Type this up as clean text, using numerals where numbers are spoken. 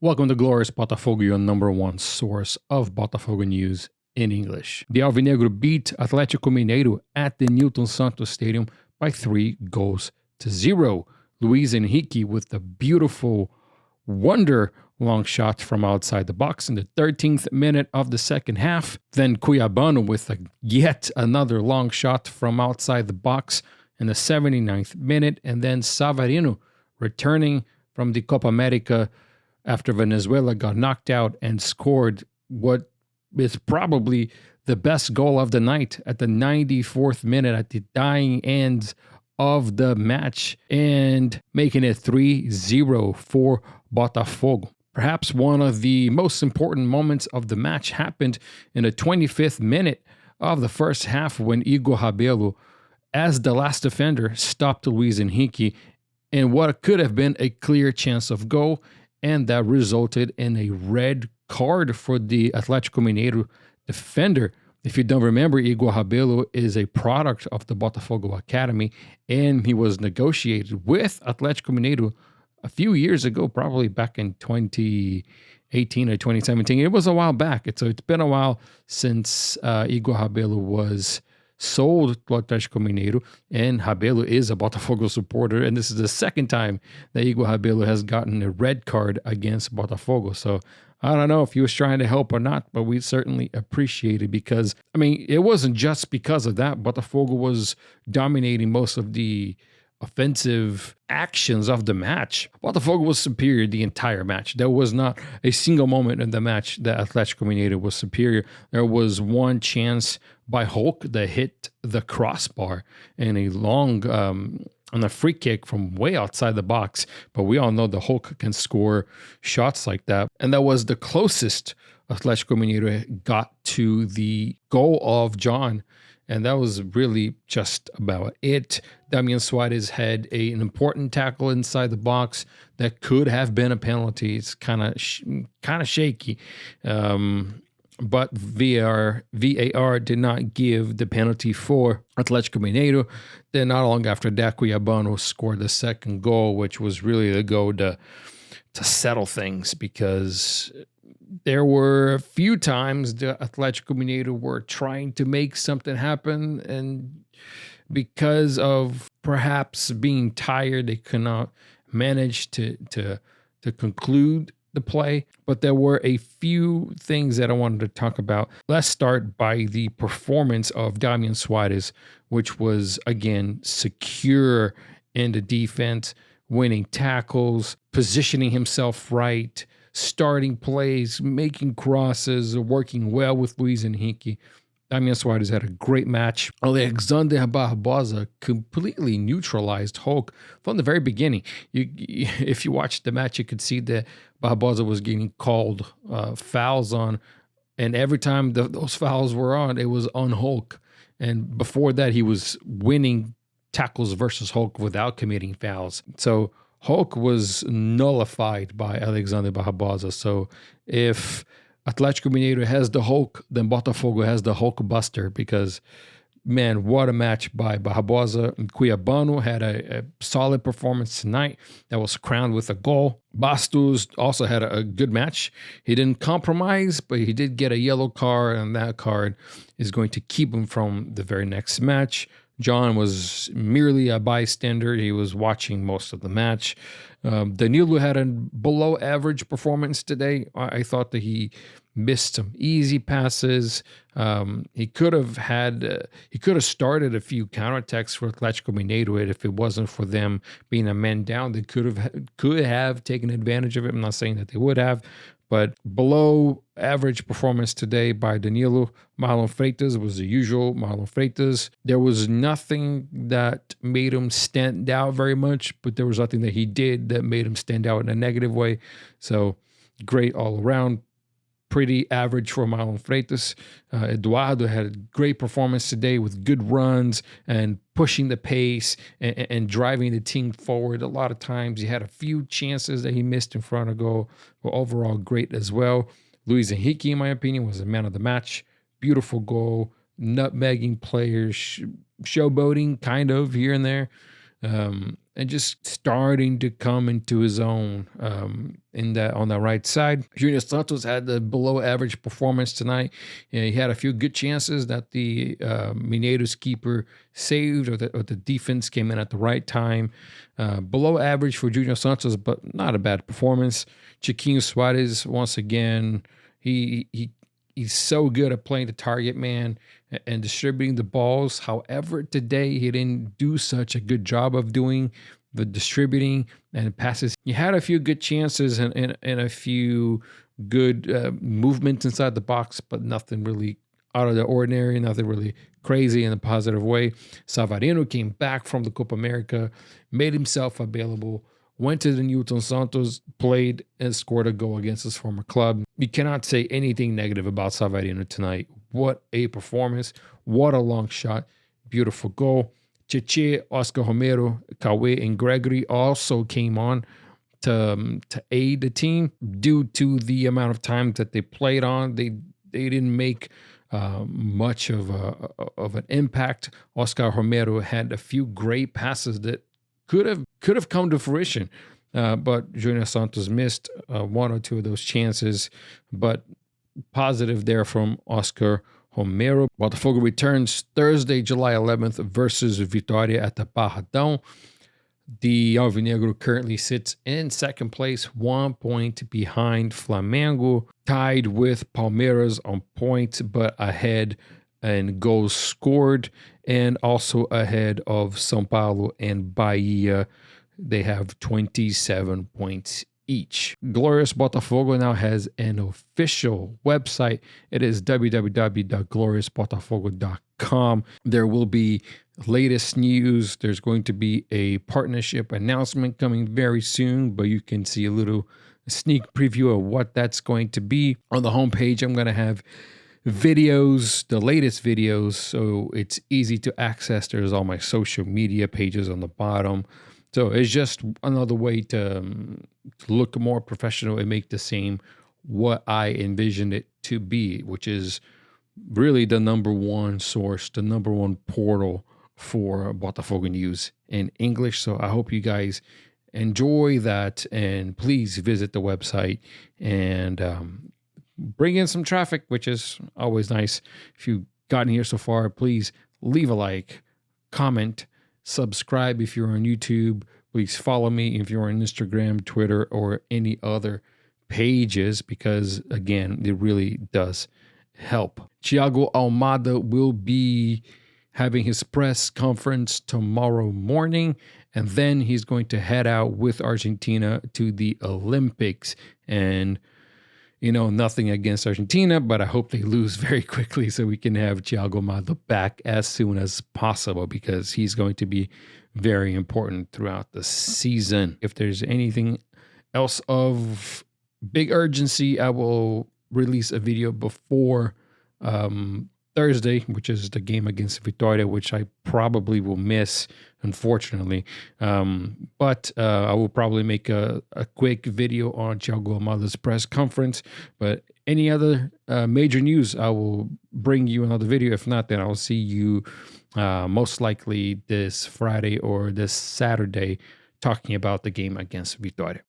Welcome to Glorious Botafogo, your number one source of Botafogo news in English. The Alvinegro beat Atlético Mineiro at the Newton Santos Stadium by 3-0. Luis Henrique with a beautiful wonder long shot from outside the box in the 13th minute of the second half. Then Cuiabano with yet another long shot from outside the box in the 79th minute. And then Savarino returning from the Copa America after Venezuela got knocked out and scored what is probably the best goal of the night at the 94th minute at the dying end of the match and making it 3-0 for Botafogo. Perhaps one of the most important moments of the match happened in the 25th minute of the first half when Igor Rabelo, as the last defender, stopped Luis Henrique in what could have been a clear chance of goal, and that resulted in a red card for the Atlético Mineiro defender. If you don't remember, Igor Rabelo is a product of the Botafogo Academy, and he was negotiated with Atlético Mineiro a few years ago, probably back in 2018 or 2017. It was a while back. So it's been a while since Igor Rabelo was sold to Atlético Mineiro, and Rabelo is a Botafogo supporter, and this is the second time that Igor Rabelo has gotten a red card against Botafogo. So I don't know if he was trying to help or not, but we certainly appreciate it because, I mean, it wasn't just because of that. Botafogo was dominating most of the offensive actions of the match. Botafogo was superior the entire match. There was not a single moment in the match that Atlético Mineiro was superior. There was one chance by Hulk that hit the crossbar in a long on a free kick from way outside the box, but we all know the Hulk can score shots like that, and that was the closest Atlético Mineiro got to the goal of John. And that was really just about it. Damian Suarez had an important tackle inside the box that could have been a penalty. It's kind of shaky. But VAR did not give the penalty for Atlético Mineiro. Then not long after that, Cuiabano scored the second goal, which was really the goal to settle things, because there were a few times the Atlético Mineiro were trying to make something happen, and because of perhaps being tired, they could not manage to conclude the play. But there were a few things that I wanted to talk about. Let's start by the performance of Damian Suarez, which was, again, secure in the defense, winning tackles, positioning himself right, starting plays, making crosses, working well with Luis Henrique. Damian Suarez had a great match. Alexander Barbosa completely neutralized Hulk from the very beginning. If you watched the match, you could see that Barbosa was getting called fouls on, and every time those fouls were on, it was on Hulk. And before that, he was winning tackles versus Hulk without committing fouls. So Hulk was nullified by Alexander Barbosa. So if Atlético Mineiro has the Hulk, then Botafogo has the Hulk Buster, because, man, what a match by Barbosa. Cuiabano had a solid performance tonight that was crowned with a goal. Bastos also had a good match. He didn't compromise, but he did get a yellow card, and that card is going to keep him from the very next match. John was merely a bystander. He was watching most of the match. Danilo had a below average performance today. I thought that he missed some easy passes. He could have started a few counterattacks for Atlético Mineiro if it wasn't for them being a man down. They could have taken advantage of it. I'm not saying that they would have, but below average performance today by Danilo. Marlon Freitas was the usual Marlon Freitas. There was nothing that made him stand out very much, but there was nothing that he did that made him stand out in a negative way. So great all around. Pretty average for Marlon Freitas. Eduardo had a great performance today with good runs and pushing the pace and driving the team forward. A lot of times he had a few chances that he missed in front of goal, but overall great as well. Luis Henrique, in my opinion, was the man of the match. Beautiful goal, nutmegging players, showboating kind of here and there. and just starting to come into his own on the right side. Junior Santos had the below average performance tonight. He had a few good chances that the Mineiros keeper saved, or the defense came in at the right time. Below average for Junior Santos, but not a bad performance. Chiquinho Suarez, once again, he's so good at playing the target man and distributing the balls. However, today he didn't do such a good job of doing the distributing and passes. He had a few good chances and a few good movements inside the box, but nothing really out of the ordinary, nothing really crazy in a positive way. Savarino came back from the Copa America, made himself available, went to the Newton Santos, played, and scored a goal against his former club. You cannot say anything negative about Savarino tonight. What a performance. What a long shot. Beautiful goal. Cheche, Oscar Romero, Kawe, and Gregory also came on to aid the team. Due to the amount of time that they played on, they didn't make much of an impact. Oscar Romero had a few great passes that could have come to fruition, but Junior Santos missed one or two of those chances. But positive there from Oscar Romero. Botafogo returns Thursday, July 11th versus Vitória at the Barradão. The Alvinegro currently sits in second place, 1 point behind Flamengo, tied with Palmeiras on points, but ahead in goals scored, and also ahead of São Paulo and Bahia. They have 27 points each. Glorious Botafogo now has an official website. It is www.gloriousbotafogo.com. There will be latest news. There's going to be a partnership announcement coming very soon, but you can see a little sneak preview of what that's going to be. On the homepage, I'm going to have videos, the latest videos, so it's easy to access. There's all my social media pages on the bottom. So it's just another way to look more professional and make the same what I envisioned it to be, which is really the number one source, the number one portal for Botafogo news in English. So I hope you guys enjoy that, and please visit the website and bring in some traffic, which is always nice. If you've gotten here so far, please leave a like, comment, subscribe if you're on YouTube. Please follow me if you're on Instagram, Twitter, or any other pages, because again, it really does help. Thiago Almada will be having his press conference tomorrow morning, and then he's going to head out with Argentina to the Olympics. And nothing against Argentina, but I hope they lose very quickly so we can have Thiago Almada back as soon as possible, because he's going to be very important throughout the season. If there's anything else of big urgency, I will release a video before Thursday, which is the game against Vitória, which I probably will miss, unfortunately. But I will probably make a quick video on Thiago Almada's press conference. But any other major news, I will bring you another video. If not, then I'll see you most likely this Friday or this Saturday talking about the game against Vitória.